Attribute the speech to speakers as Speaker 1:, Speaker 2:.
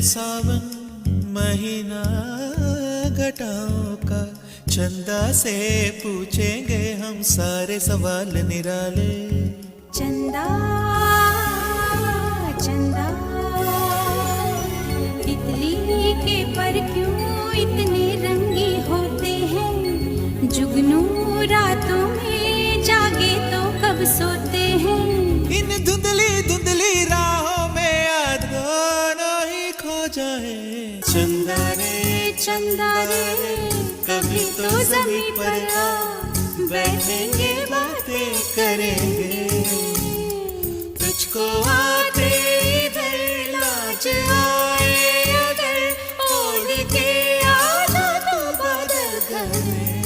Speaker 1: सावन महीना घटाओं का, चंदा से पूछेंगे हम सारे सवाल निराले।
Speaker 2: चंदा चंदा तितली के पर क्यों इतने रंगी होते हैं, जुगनू रातों में जागे तो कब सोते हैं।
Speaker 1: इन धुंधली धुंधली राहों में याद दोनों ही खो जाए। चंदा रे कभी तो ज़मीं पर आ, बैठेंगे बातें करेंगे। तुझको आते इधर लाज आए अगर, ओढ़ के आ जा तो बादल घर में।